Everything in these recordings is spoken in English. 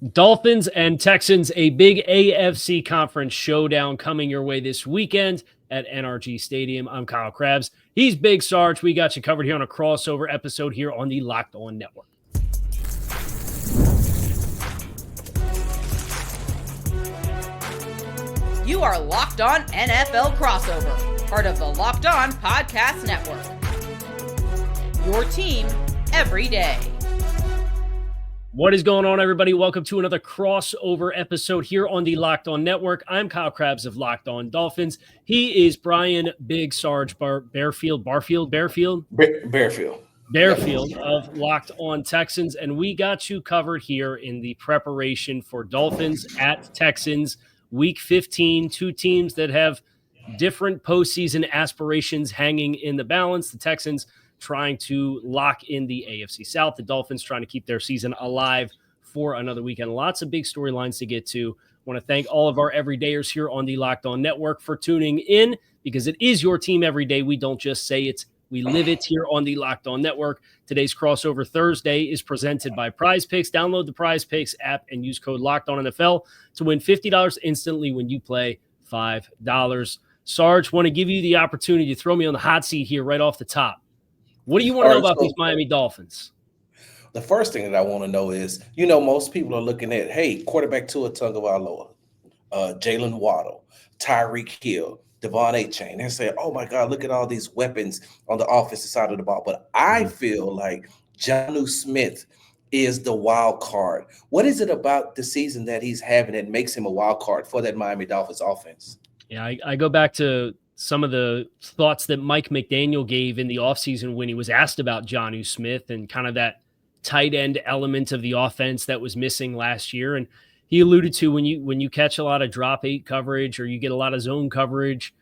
Dolphins and Texans, a big AFC conference showdown coming your way this weekend at NRG Stadium. I'm Kyle Krabs. He's Big Sarge. We got you covered here on a crossover episode here on the Locked On Network. You are Locked On NFL Crossover, part of the Locked On Podcast Network. Your team every day. What is going on, everybody? Welcome to another crossover episode here on the Locked On Network. I'm Kyle Krabs of Locked On Dolphins. He is Brian Big Sarge Bearfield of Locked On Texans, and we got you covered here in the preparation for Dolphins at Texans Week 15. Two teams that have different postseason aspirations hanging in the balance. The Texans trying to lock in the AFC South. The Dolphins trying to keep their season alive for another weekend. Lots of big storylines to get to. Want to thank all of our everydayers here on the Locked On Network for tuning in, because it is your team every day. We don't just say it, we live it here on the Locked On Network. Today's Crossover Thursday is presented by Prize Picks. Download the Prize Picks app and use code LOCKEDONNFL to win $50 instantly when you play $5. Sarge, want to give you the opportunity to throw me on the hot seat here right off the top. What do you want to know about these Miami Dolphins? The first thing that I want to know is, most people are looking at, hey, quarterback Tua Tagovailoa, Jalen Waddle, Tyreek Hill, Devon Achane. They're saying, oh, my God, look at all these weapons on the offensive side of the ball. But I feel like Jonnu Smith is the wild card. What is it about the season that he's having that makes him a wild card for that Miami Dolphins offense? Yeah, I go back to some of the thoughts that Mike McDaniel gave in the offseason when he was asked about Jonnu Smith and kind of that tight end element of the offense that was missing last year. And he alluded to when you catch a lot of drop 8 coverage or you get a lot of zone coverage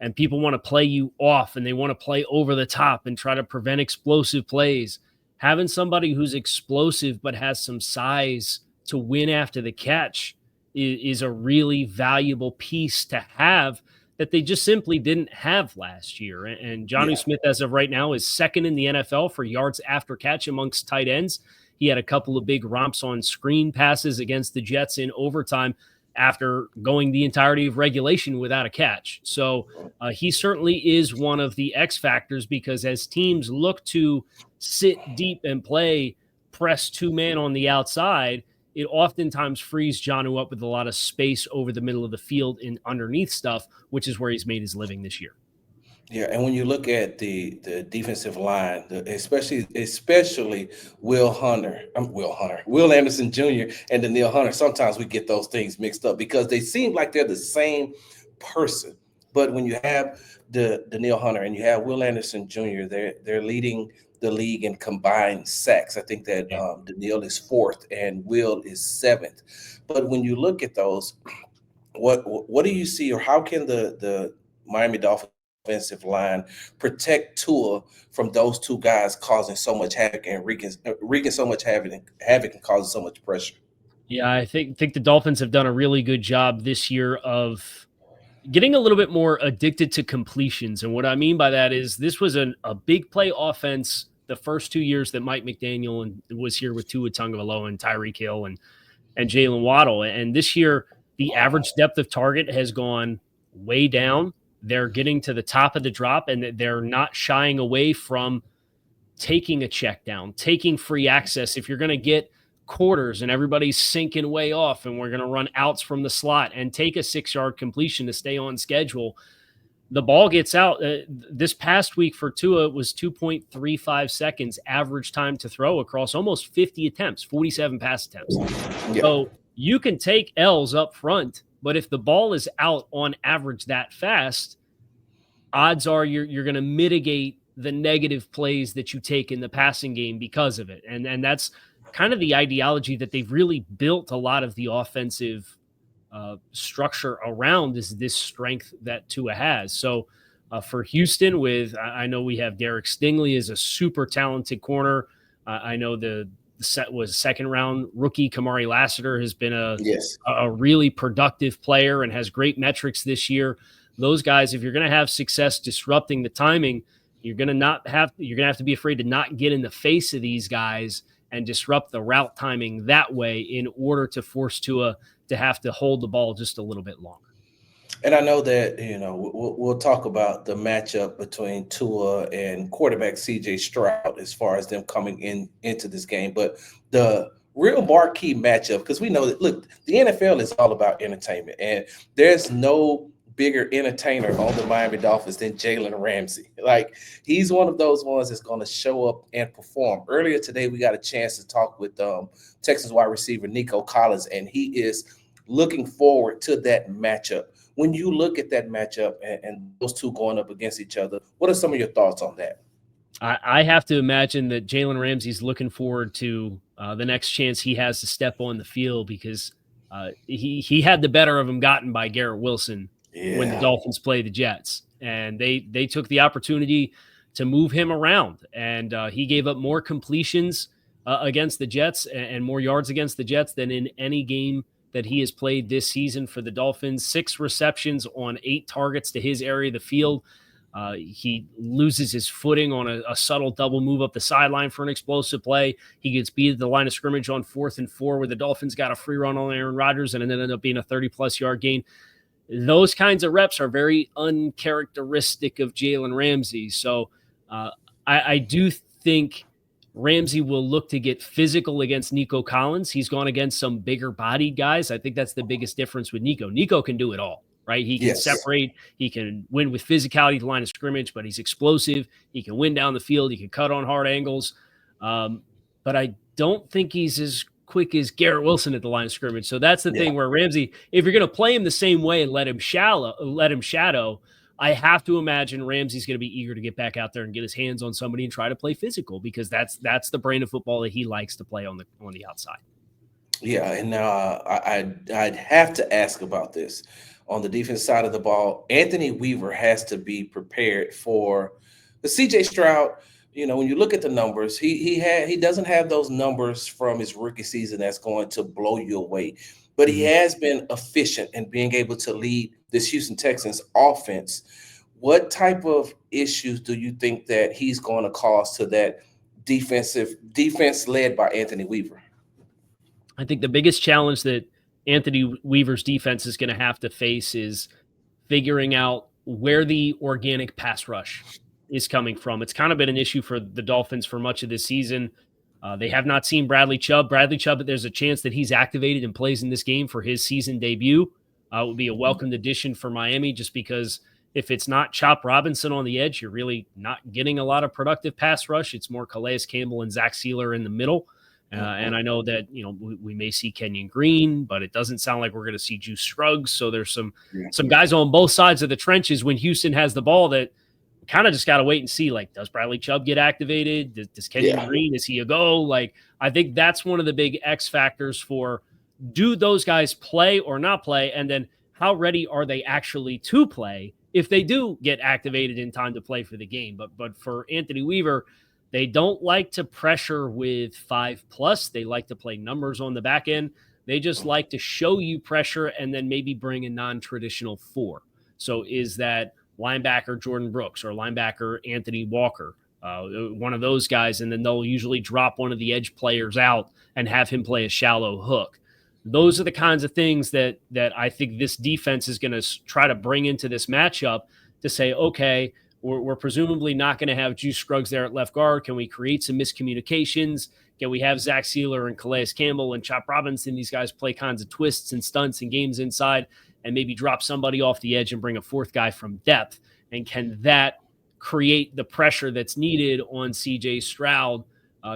and people want to play you off and they want to play over the top and try to prevent explosive plays, having somebody who's explosive but has some size to win after the catch is a really valuable piece to have that they just simply didn't have last year. And Jonnu Smith, as of right now, is second in the NFL for yards after catch amongst tight ends. He had a couple of big romps on screen passes against the Jets in overtime after going the entirety of regulation without a catch. So he certainly is one of the X factors, because as teams look to sit deep and play press 2-man on the outside, it oftentimes frees Jonnu up with a lot of space over the middle of the field and underneath stuff, which is where he's made his living this year. Yeah, and when you look at the defensive line, especially Will Anderson Jr. and Danielle Hunter, sometimes we get those things mixed up because they seem like they're the same person. But when you have Danielle Hunter and you have Will Anderson Jr., they're leading the league in combined sacks. I think that Danielle is 4th and Will is 7th. But when you look at those, what do you see, or how can the Miami Dolphins offensive line protect Tua from those two guys causing so much havoc and wreaking so much havoc and causing so much pressure? Yeah, I think the Dolphins have done a really good job this year of getting a little bit more addicted to completions. And what I mean by that is this was a big play offense the first 2 years that Mike McDaniel was here with Tua Tagovailoa and Tyreek Hill and Jalen Waddle. And this year, the average depth of target has gone way down. They're getting to the top of the drop, and they're not shying away from taking a check down, taking free access. If you're going to get quarters and everybody's sinking way off and we're going to run outs from the slot and take a 6-yard completion to stay on schedule, the ball gets out. This past week for Tua was 2.35 seconds average time to throw across almost 50 attempts, 47 pass attempts. Yeah. So you can take L's up front, but if the ball is out on average that fast, odds are you're going to mitigate the negative plays that you take in the passing game because of it. And that's kind of the ideology that they've really built a lot of the offensive structure around, is this strength that Tua has. So for Houston, I know we have Derek Stingley as a super talented corner. I know the set was second round rookie Kamari Lassiter has been a really productive player and has great metrics this year. Those guys, if you're going to have success disrupting the timing, you're going to have to be afraid to not get in the face of these guys and disrupt the route timing that way in order to force Tua to have to hold the ball just a little bit longer. And I know that, we'll talk about the matchup between Tua and quarterback CJ Stroud as far as them coming into this game. But the real marquee matchup, because we know that, look, the NFL is all about entertainment, and there's no bigger entertainer on the Miami Dolphins than Jalen Ramsey. Like, he's one of those ones that's going to show up and perform. Earlier today, we got a chance to talk with Texans wide receiver Nico Collins, and he is looking forward to that matchup. When you look at that matchup and those two going up against each other, what are some of your thoughts on that? I have to imagine that Jalen Ramsey's looking forward to the next chance he has to step on the field, because he had the better of him gotten by Garrett Wilson when the Dolphins played the Jets. And they took the opportunity to move him around. And he gave up more completions against the Jets and more yards against the Jets than in any game that he has played this season for the Dolphins. 6 receptions on 8 targets to his area of the field. He loses his footing on a subtle double move up the sideline for an explosive play. He gets beat at the line of scrimmage on 4th and 4 where the Dolphins got a free run on Aaron Rodgers, and it ended up being a 30-plus yard gain. Those kinds of reps are very uncharacteristic of Jalen Ramsey. So I do think Ramsey will look to get physical against Nico Collins. He's gone against some bigger bodied guys. I think that's the biggest difference with Nico. Nico can do it all, right? He can separate. He can win with physicality at the line of scrimmage, but he's explosive. He can win down the field. He can cut on hard angles. But I don't think he's as quick as Garrett Wilson at the line of scrimmage. So that's the thing where Ramsey, if you're going to play him the same way and let him shadow, I have to imagine Ramsey's going to be eager to get back out there and get his hands on somebody and try to play physical, because that's the brand of football that he likes to play on the outside. Yeah, and now I'd have to ask about this. On the defense side of the ball, Anthony Weaver has to be prepared for the CJ Stroud. When you look at the numbers, he doesn't have those numbers from his rookie season that's going to blow you away. But he has been efficient in being able to lead this Houston Texans offense. What type of issues do you think that he's going to cause to that defense led by Anthony Weaver? I think the biggest challenge that Anthony Weaver's defense is going to have to face is figuring out where the organic pass rush is coming from. It's kind of been an issue for the Dolphins for much of this season. They have not seen Bradley Chubb. Bradley Chubb, there's a chance that he's activated and plays in this game for his season debut. It would be a welcomed addition for Miami, just because if it's not Chop Robinson on the edge, you're really not getting a lot of productive pass rush. It's more Calais Campbell and Zach Sealer in the middle. And I know that, we may see Kenyon Green, but it doesn't sound like we're going to see Juice Scruggs. So there's some guys on both sides of the trenches when Houston has the ball that kind of just got to wait and see, like, does Bradley Chubb get activated? Does Kenyon Green, is he a go? Like, I think that's one of the big X factors for, do those guys play or not play? And then how ready are they actually to play if they do get activated in time to play for the game? But for Anthony Weaver, they don't like to pressure with 5+. They like to play numbers on the back end. They just like to show you pressure and then maybe bring a non-traditional 4. So is that linebacker Jordan Brooks or linebacker Anthony Walker, one of those guys, and then they'll usually drop one of the edge players out and have him play a shallow hook. Those are the kinds of things that I think this defense is going to try to bring into this matchup to say, okay, we're presumably not going to have Juice Scruggs there at left guard. Can we create some miscommunications? Can we have Zach Sealer and Calais Campbell and Chop Robinson, these guys play kinds of twists and stunts and games inside, and maybe drop somebody off the edge and bring a 4th guy from depth? And can that create the pressure that's needed on CJ Stroud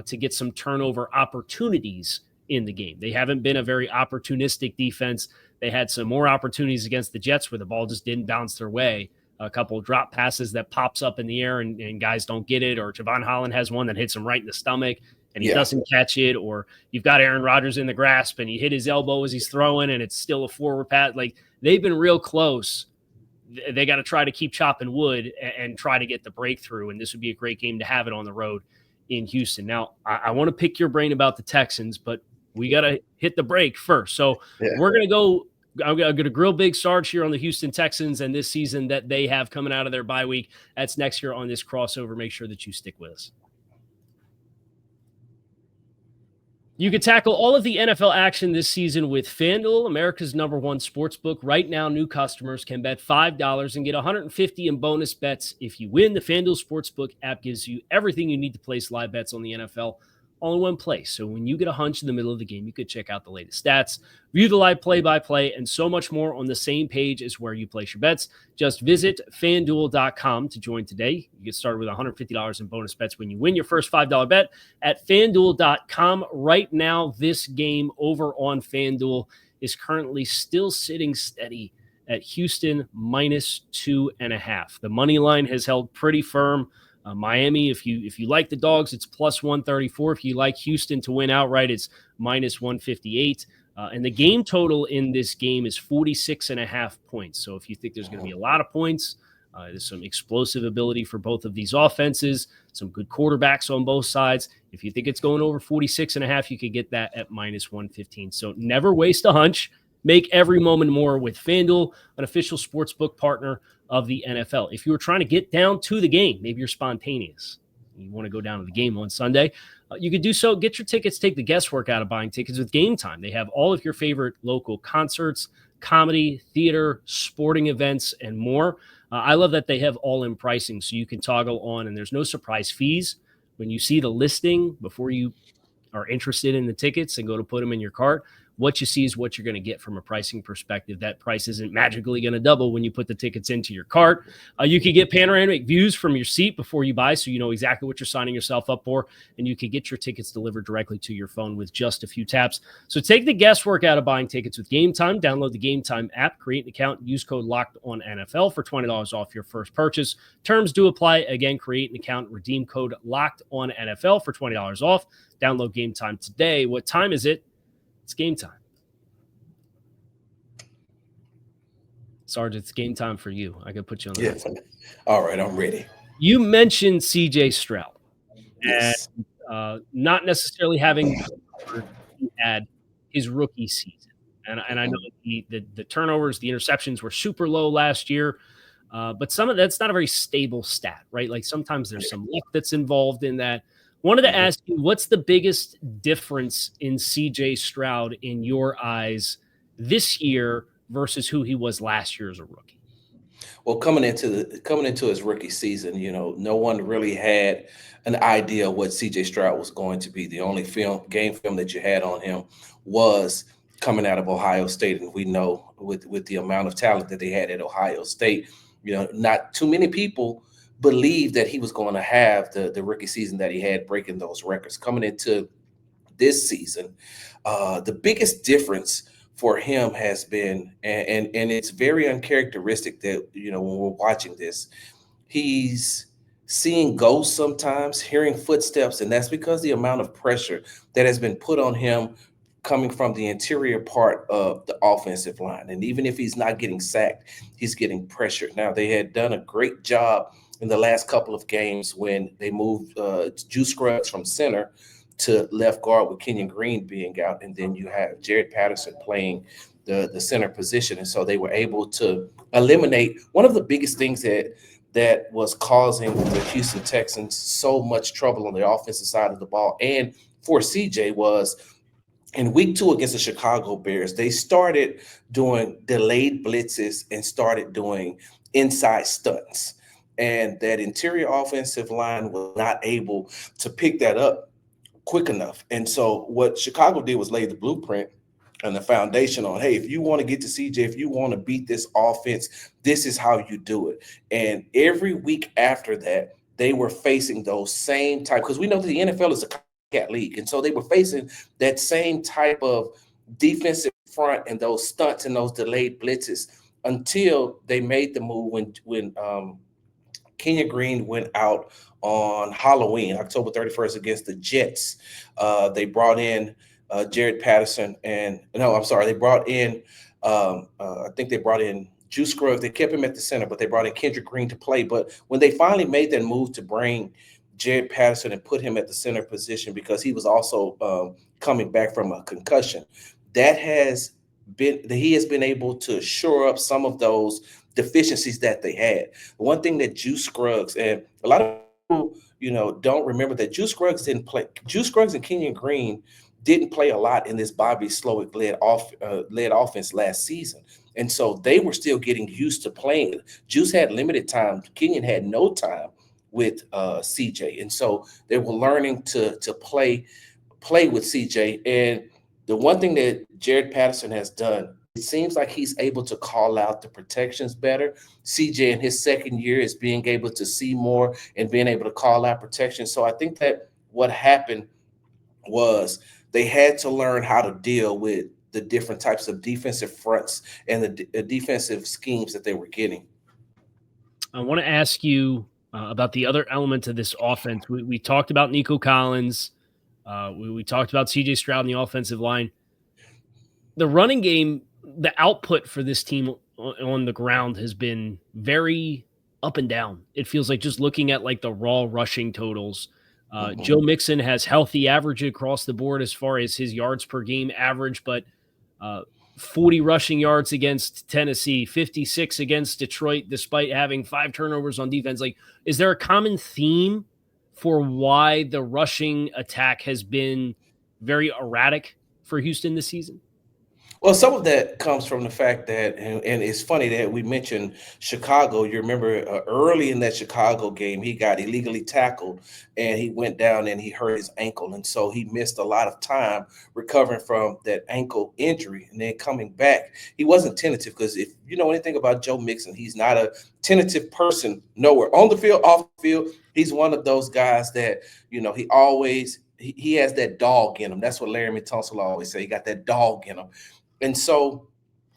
to get some turnover opportunities in the game? They haven't been a very opportunistic defense. They had some more opportunities against the Jets where the ball just didn't bounce their way. A couple of drop passes that pops up in the air and guys don't get it, or Javon Holland has one that hits him right in the stomach and he doesn't catch it, or you've got Aaron Rodgers in the grasp and he hit his elbow as he's throwing and it's still a forward pass. Like, they've been real close. They got to try to keep chopping wood and try to get the breakthrough, and this would be a great game to have it on the road in Houston. Now, I want to pick your brain about the Texans, but we got to hit the break first. So we're going to go. I'm going to grill Big Sarge here on the Houston Texans and this season that they have coming out of their bye week. That's next year on this crossover. Make sure that you stick with us. You can tackle all of the NFL action this season with FanDuel, America's #1 sportsbook. Right now, new customers can bet $5 and get $150 in bonus bets if you win. The FanDuel Sportsbook app gives you everything you need to place live bets on the NFL all in one place. So when you get a hunch in the middle of the game, you could check out the latest stats, view the live play-by-play, and so much more on the same page as where you place your bets. Just visit FanDuel.com to join today. You get started with $150 in bonus bets when you win your first $5 bet at FanDuel.com. Right now, this game over on FanDuel is currently still sitting steady at Houston -2.5. The money line has held pretty firm. Miami, if you like the dogs, it's +134. If you like Houston to win outright, it's -158. And the game total in this game is 46.5 points. So if you think there's going to be a lot of points, there's some explosive ability for both of these offenses, some good quarterbacks on both sides. If you think it's going over 46.5, you could get that at -115. So never waste a hunch. Make every moment more with FanDuel, an official sportsbook partner of the NFL. If you were trying to get down to the game, maybe you're spontaneous, you want to go down to the game on Sunday, you could do so. Get your tickets, take the guesswork out of buying tickets with Game Time. They have all of your favorite local concerts, comedy, theater, sporting events, and more. I love that they have all-in pricing, so you can toggle on, and there's no surprise fees. When you see the listing before you are interested in the tickets and go to put them in your cart, what you see is what you're going to get from a pricing perspective. That price isn't magically going to double when you put the tickets into your cart. You can get panoramic views from your seat before you buy, so you know exactly what you're signing yourself up for, and you can get your tickets delivered directly to your phone with just a few taps. So take the guesswork out of buying tickets with Game Time. Download the Game Time app, create an account, use code LOCKEDONNFL for $20 off your first purchase. Terms do apply. Again, create an account, redeem code LOCKEDONNFL for $20 off. Download Game Time today. What time is it? It's game time. Sarge, it's game time for you. I can put you on the Yes. All right, I'm ready. You mentioned CJ Stroud. Yes. And not necessarily having had his rookie season. And I know the turnovers, the interceptions were super low last year. But some of that's not a very stable stat, right? Like sometimes there's some luck that's involved in that. Wanted to ask you, what's the biggest difference in CJ Stroud in your eyes this year versus who he was last year as a rookie? Well, coming into his rookie season, no one really had an idea what CJ Stroud was going to be. The only game film that you had on him was coming out of Ohio State, and we know with the amount of talent that they had at Ohio State, not too many people believed that he was going to have the rookie season that he had, breaking those records. Coming into this season, the biggest difference for him has been, and it's very uncharacteristic that, when we're watching this, he's seeing ghosts sometimes, hearing footsteps, and that's because the amount of pressure that has been put on him coming from the interior part of the offensive line. And even if he's not getting sacked, he's getting pressured. Now, they had done a great job in the last couple of games when they moved Juice Scruggs from center to left guard with Kenyon Green being out, and then you have Jared Patterson playing the center position. And so they were able to eliminate one of the biggest things that was causing the Houston Texans so much trouble on the offensive side of the ball. And for CJ was in week 2 against the Chicago Bears, they started doing delayed blitzes and started doing inside stunts. And that interior offensive line was not able to pick that up quick enough. And so what Chicago did was lay the blueprint and the foundation on, hey, if you want to get to CJ, if you want to beat this offense, this is how you do it. And every week after that, they were facing those same type, because we know that the NFL is a copycat league. And so they were facing that same type of defensive front and those stunts and those delayed blitzes until they made the move when Kenyon Green went out on Halloween, October 31st against the Jets. They brought in Jared Patterson they brought in, I think they brought in Juice Scruggs. They kept him at the center, but they brought in Kendrick Green to play. But when they finally made that move to bring Jared Patterson and put him at the center position, because he was also coming back from a concussion, he has been able to shore up some of those deficiencies that they had. One thing that Juice Scruggs, and a lot of people, don't remember that Juice Scruggs didn't play. Juice Scruggs and Kenyon Green didn't play a lot in this Bobby Slowick led offense last season. And so they were still getting used to playing. Juice had limited time. Kenyon had no time with CJ. And so they were learning to play with CJ. And the one thing that Jared Patterson has done, it seems like he's able to call out the protections better. CJ in his second year is being able to see more and being able to call out protection. So I think that what happened was they had to learn how to deal with the different types of defensive fronts and the defensive schemes that they were getting. I want to ask you about the other element of this offense. We talked about Nico Collins. We talked about CJ Stroud in the offensive line. The running game, the output for this team on the ground has been very up and down. It feels like just looking at like the raw rushing totals. Joe Mixon has healthy average across the board as far as his yards per game average, but 40 rushing yards against Tennessee, 56 against Detroit, despite having 5 turnovers on defense. Like, is there a common theme for why the rushing attack has been very erratic for Houston this season? Well, some of that comes from the fact that, and it's funny that we mentioned Chicago. You remember early in that Chicago game, he got illegally tackled and he went down and he hurt his ankle. And so he missed a lot of time recovering from that ankle injury. And then coming back, he wasn't tentative, because if you know anything about Joe Mixon, he's not a tentative person nowhere. On the field, off the field, he's one of those guys that, you know, he has that dog in him. That's what Laramie Tunsil always say. He got that dog in him. And so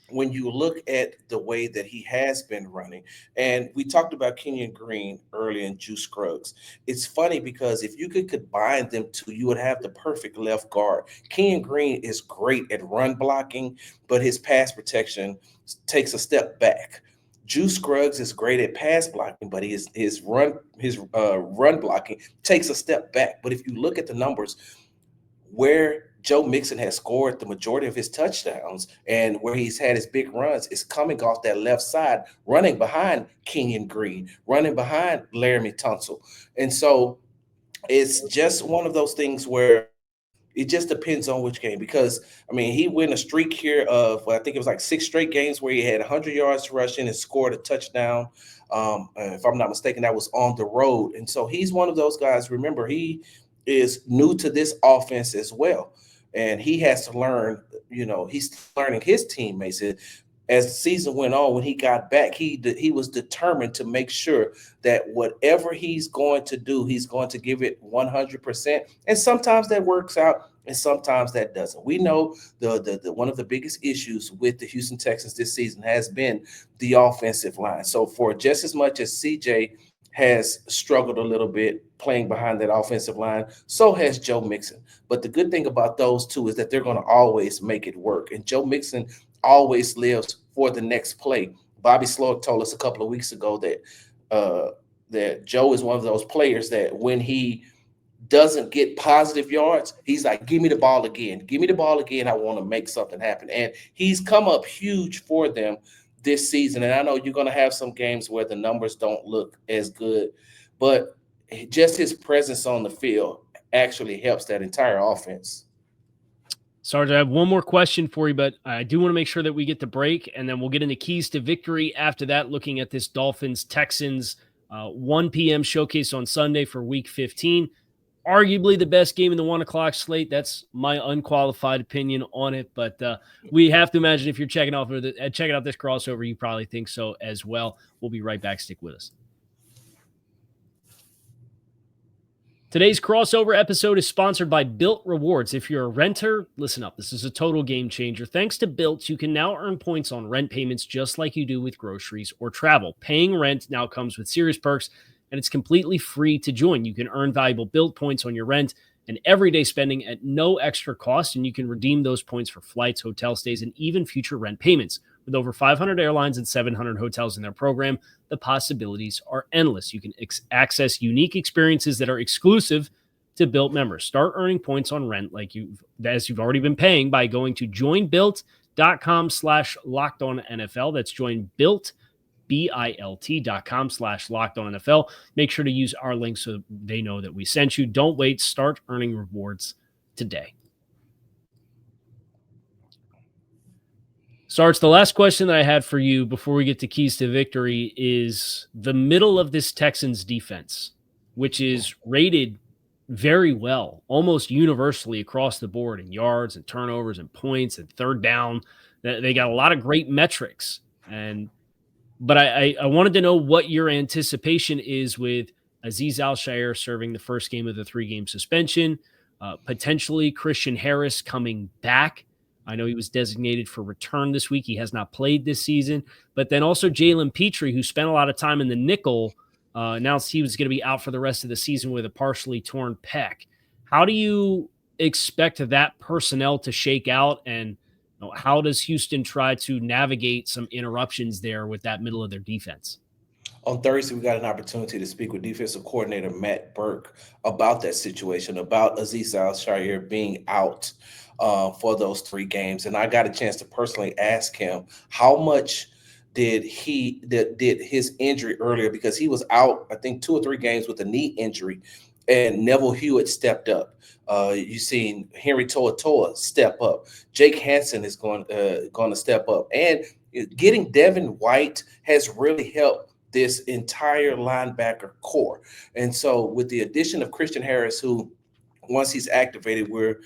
when you look at the way that he has been running, and we talked about Kenyon Green earlier and Juice Scruggs, it's funny because if you could combine them two, you would have the perfect left guard. Kenyon Green is great at run blocking, but his pass protection takes a step back. Juice Scruggs is great at pass blocking, but his run blocking takes a step back. But if you look at the numbers, where Joe Mixon has scored the majority of his touchdowns and where he's had his big runs is coming off that left side, running behind Kenyon Green, running behind Laramie Tunsil. And so it's just one of those things where it just depends on which game, because, I mean, he went a streak here of, I think it was like 6 straight games where he had 100 yards rushing and scored a touchdown. If I'm not mistaken, that was on the road. And so he's one of those guys. Remember, he is new to this offense as well. And he has to learn, you know, he's learning his teammates. As the season went on, when he got back, he was determined to make sure that whatever he's going to do, he's going to give it 100%. And sometimes that works out and sometimes that doesn't. We know the one of the biggest issues with the Houston Texans this season has been the offensive line. So for just as much as CJ has struggled a little bit playing behind that offensive line, so has Joe Mixon. But the good thing about those two is that they're going to always make it work. And Joe Mixon always lives for the next play. Bobby Slowick told us a couple of weeks ago that Joe is one of those players that when he doesn't get positive yards, he's like, give me the ball again. Give me the ball again. I want to make something happen. And he's come up huge for them this season. And I know you're going to have some games where the numbers don't look as good, but just his presence on the field actually helps that entire offense. Sarge, I have one more question for you, but I do want to make sure that we get the break, and then we'll get into keys to victory after that, looking at this Dolphins-Texans 1 p.m. showcase on Sunday for Week 15. Arguably the best game in the 1 o'clock slate. That's my unqualified opinion on it, but we have to imagine if you're checking out this crossover, you probably think so as well. We'll be right back. Stick with us. Today's crossover episode is sponsored by Built Rewards. If you're a renter, listen up. This is a total game changer. Thanks to Built, you can now earn points on rent payments just like you do with groceries or travel. Paying rent now comes with serious perks, and it's completely free to join. You can earn valuable Built points on your rent and everyday spending at no extra cost, and you can redeem those points for flights, hotel stays, and even future rent payments. With over 500 airlines and 700 hotels in their program, the possibilities are endless. You can access unique experiences that are exclusive to Built members. Start earning points on rent as you've already been paying by going to joinbuilt.com/lockedonnfl. That's joinbuilt, BILT.com/lockedonnfl. Make sure to use our link so they know that we sent you. Don't wait. Start earning rewards today. Sarge, the last question that I had for you before we get to keys to victory is the middle of this Texans defense, which is rated very well, almost universally across the board in yards and turnovers and points and third down. They got a lot of great metrics. But I wanted to know what your anticipation is with Azeez Al-Shaair serving the first game of the 3-game suspension, potentially Christian Harris coming back. I know he was designated for return this week. He has not played this season. But then also Jalen Petrie, who spent a lot of time in the nickel, announced he was going to be out for the rest of the season with a partially torn pec. How do you expect that personnel to shake out? And how does Houston try to navigate some interruptions there with that middle of their defense? On Thursday, we got an opportunity to speak with defensive coordinator Matt Burke about that situation, about Azeez Al-Shaair being out for those 3 games. And I got a chance to personally ask him how much did his injury earlier, because he was out, I think, 2 or 3 games with a knee injury, and Neville Hewitt stepped up. You've seen Henry To'oTo'o step up. Jake Hansen is going to step up. And getting Devin White has really helped this entire linebacker core. And so with the addition of Christian Harris, who once he's activated, we're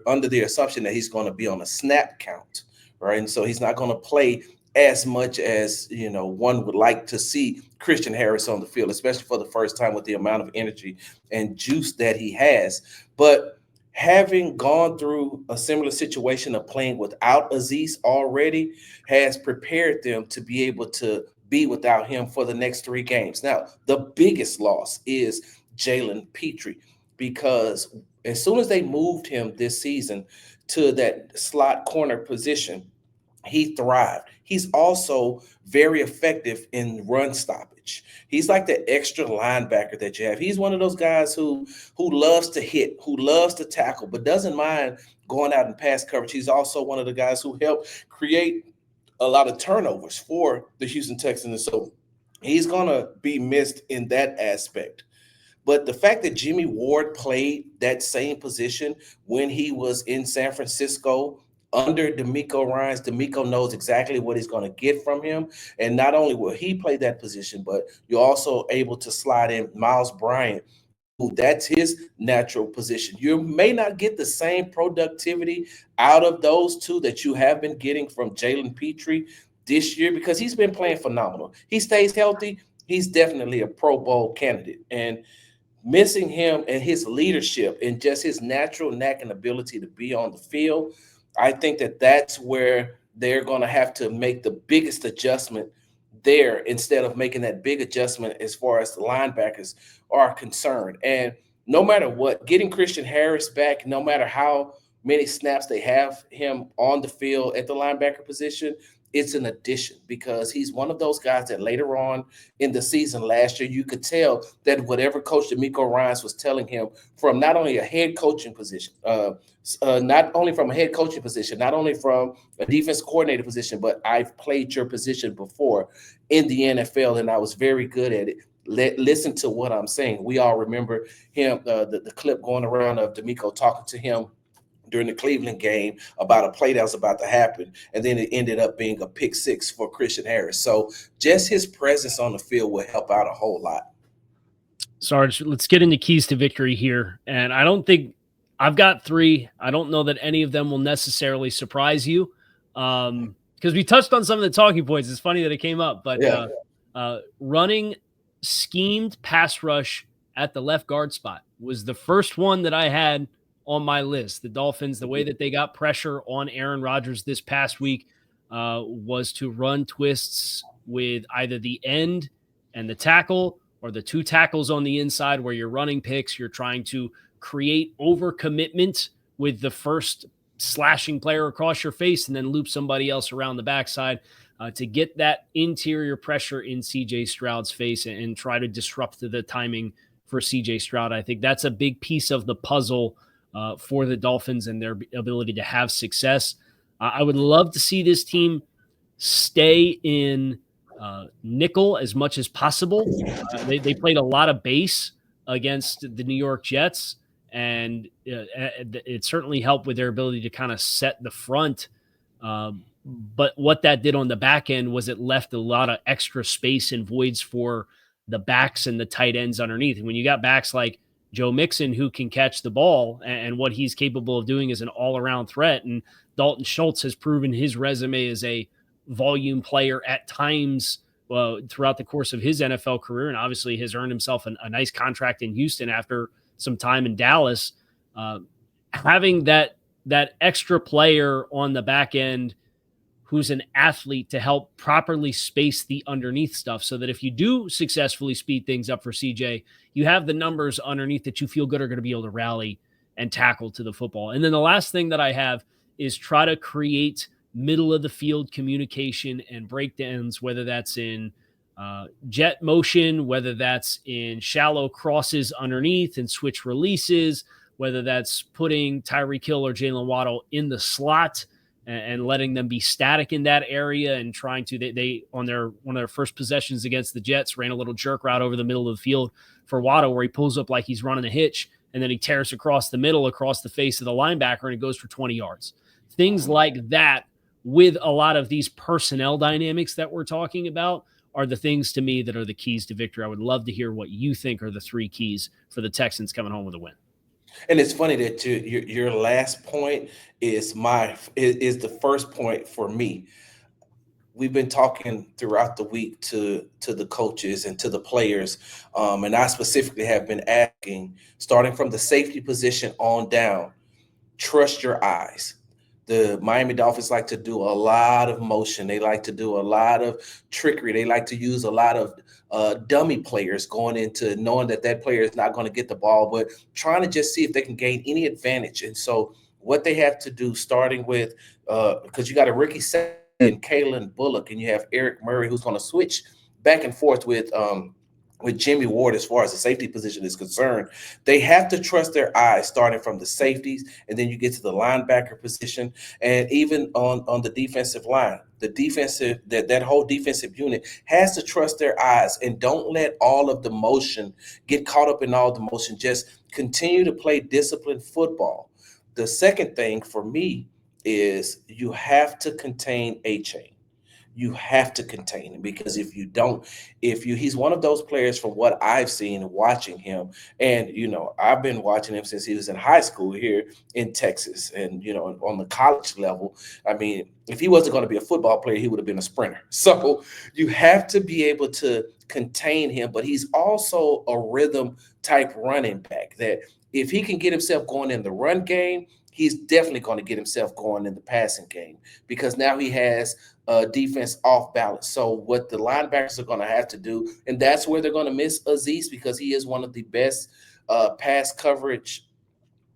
under the assumption that he's going to be on a snap count, right? And so he's not going to play as much as, one would like to see Christian Harris on the field, especially for the first time with the amount of energy and juice that he has. But having gone through a similar situation of playing without Azeez already has prepared them to be able to be without him for the next 3 games. Now, the biggest loss is Jalen Petrie, because as soon as they moved him this season to that slot corner position, he thrived. He's also very effective in run stoppage. He's like the extra linebacker that you have. He's one of those guys who loves to hit, who loves to tackle, but doesn't mind going out and pass coverage. He's also one of the guys who helped create a lot of turnovers for the Houston Texans. And so he's going to be missed in that aspect. But the fact that Jimmy Ward played that same position when he was in San Francisco under DeMeco Ryans, DeMeco knows exactly what he's going to get from him. And not only will he play that position, but you're also able to slide in Miles Bryant, who that's his natural position. You may not get the same productivity out of those two that you have been getting from Jalen Petrie this year, because he's been playing phenomenal. He stays healthy. He's definitely a Pro Bowl candidate. And missing him and his leadership and just his natural knack and ability to be on the field, I think that that's where they're going to have to make the biggest adjustment there, instead of making that big adjustment as far as the linebackers are concerned. And no matter what, getting Christian Harris back, no matter how many snaps they have him on the field at the linebacker position, it's an addition, because he's one of those guys that later on in the season last year, you could tell that whatever Coach DeMeco Ryans was telling him from not only a head coaching position, not only from a head coaching position, not only from a defense coordinator position, but I've played your position before in the NFL and I was very good at it. Listen to what I'm saying. We all remember him, the clip going around of DeMeco talking to him during the Cleveland game about a play that was about to happen, and then it ended up being a pick 6 for Christian Harris. So just his presence on the field will help out a whole lot. Sarge, let's get into keys to victory here. And I don't think I've got 3. I don't know that any of them will necessarily surprise you, because we touched on some of the talking points. It's funny that it came up, but running schemed pass rush at the left guard spot was the first one that I had on my list. The Dolphins, the way that they got pressure on Aaron Rodgers this past week was to run twists with either the end and the tackle, or the 2 tackles on the inside where you're running picks. You're trying to create overcommitment with the first slashing player across your face and then loop somebody else around the backside to get that interior pressure in CJ Stroud's face and try to disrupt the timing for CJ Stroud. I think that's a big piece of the puzzle for the Dolphins and their ability to have success. I would love to see this team stay in nickel as much as possible. They played a lot of base against the New York Jets, and it certainly helped with their ability to kind of set the front. But what that did on the back end was it left a lot of extra space and voids for the backs and the tight ends underneath. And when you got backs like Joe Mixon, who can catch the ball, and what he's capable of doing is an all-around threat, and Dalton Schultz has proven his resume as a volume player at times throughout the course of his NFL career, and obviously has earned himself a nice contract in Houston after some time in Dallas. Having that extra player on the back end who's an athlete to help properly space the underneath stuff, so that if you do successfully speed things up for CJ, you have the numbers underneath that you feel good are going to be able to rally and tackle to the football. And then the last thing that I have is try to create middle of the field communication and breakdowns, whether that's in jet motion, whether that's in shallow crosses underneath and switch releases, whether that's putting Tyreek Hill or Jalen Waddle in the slot and letting them be static in that area, and trying to, they on one of their first possessions against the Jets ran a little jerk route over the middle of the field for Waddle, where he pulls up like he's running a hitch, and then he tears across the middle, across the face of the linebacker, and it goes for 20 yards. Things like that, with a lot of these personnel dynamics that we're talking about, are the things to me that are the keys to victory. I would love to hear what you think are the three keys for the Texans coming home with a win. And it's funny that your last point is the first point for me. We've been talking throughout the week to the coaches and to the players, and I specifically have been asking, starting from the safety position on down, trust your eyes. The Miami Dolphins like to do a lot of motion. They like to do a lot of trickery. They like to use a lot of dummy players going into knowing that player is not going to get the ball, but trying to just see if they can gain any advantage. And so what they have to do, starting with, because you got a rookie second, Kalen Bullock, and you have Eric Murray, who's going to switch back and forth with Jimmy Ward as far as the safety position is concerned. They have to trust their eyes, starting from the safeties, and then you get to the linebacker position, and even on the defensive line. The defensive, that whole defensive unit has to trust their eyes, and don't let all of the motion get caught up in all the motion. Just continue to play disciplined football. The second thing for me is you have to contain A-Chain. You have to contain him, because if you don't, he's one of those players, from what I've seen watching him, and I've been watching him since he was in high school here in Texas, and on the college level. I mean, if he wasn't going to be a football player, he would have been a sprinter. So you have to be able to contain him, but he's also a rhythm type running back that if he can get himself going in the run game, he's definitely going to get himself going in the passing game, because now he has defense off balance. So what the linebackers are going to have to do, and that's where they're going to miss Azeez, because he is one of the best pass coverage,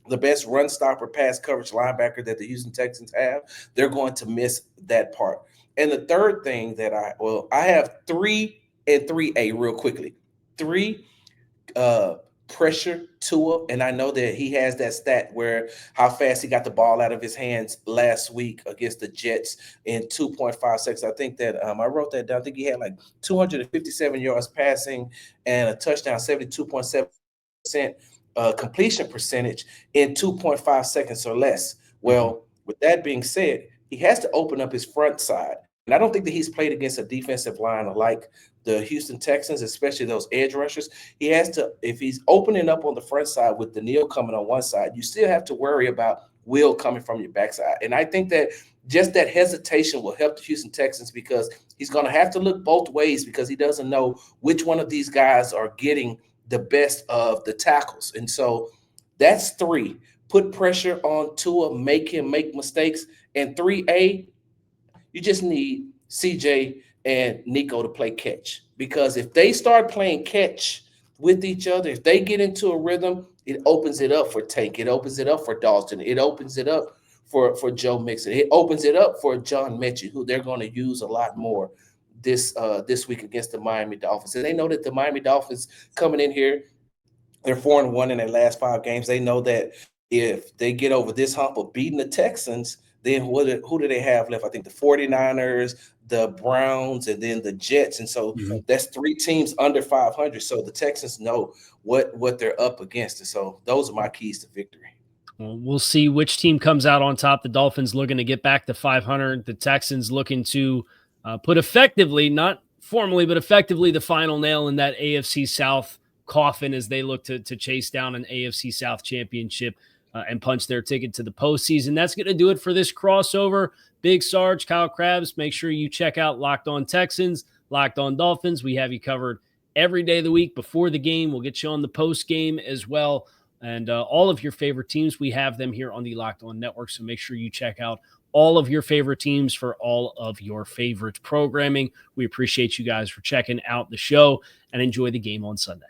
the best run stopper pass coverage linebacker that the Houston Texans have. They're going to miss that part. And the third thing that I have 3 and 3A real quickly. 3, pressure Tua, and I know that he has that stat where how fast he got the ball out of his hands last week against the Jets in 2.5 seconds. I think that I wrote that down. I think he had like 257 yards passing and a touchdown, 72.7% completion percentage in 2.5 seconds or less. Well, with that being said, he has to open up his front side. And I don't think that he's played against a defensive line like the Houston Texans, especially those edge rushers. He has to, if he's opening up on the front side with Daniil coming on one side, you still have to worry about Will coming from your backside. And I think that just that hesitation will help the Houston Texans, because he's going to have to look both ways, because he doesn't know which one of these guys are getting the best of the tackles. And so that's 3. Put pressure on Tua, make him make mistakes. And 3A, you just need CJ and Nico to play catch, because if they start playing catch with each other, if they get into a rhythm, it opens it up for Tank. It opens it up for Dalton. It opens it up for Joe Mixon. It opens it up for John Mechie, who they're going to use a lot more this week against the Miami Dolphins. And they know that the Miami Dolphins coming in here, they're 4-1 in their last 5 games. They know that if they get over this hump of beating the Texans, then who do they have left? I think the 49ers, the Browns, and then the Jets. And so that's 3 teams under 500. So the Texans know what they're up against. And so those are my keys to victory. Well, we'll see which team comes out on top. The Dolphins looking to get back to 500. The Texans looking to put effectively, not formally, but effectively the final nail in that AFC South coffin as they look to chase down an AFC South championship and punch their ticket to the postseason. That's going to do it for this crossover. Big Sarge, Kyle Krabs, make sure you check out Locked On Texans, Locked On Dolphins. We have you covered every day of the week before the game. We'll get you on the post game as well. And all of your favorite teams, we have them here on the Locked On Network. So make sure you check out all of your favorite teams for all of your favorite programming. We appreciate you guys for checking out the show and enjoy the game on Sunday.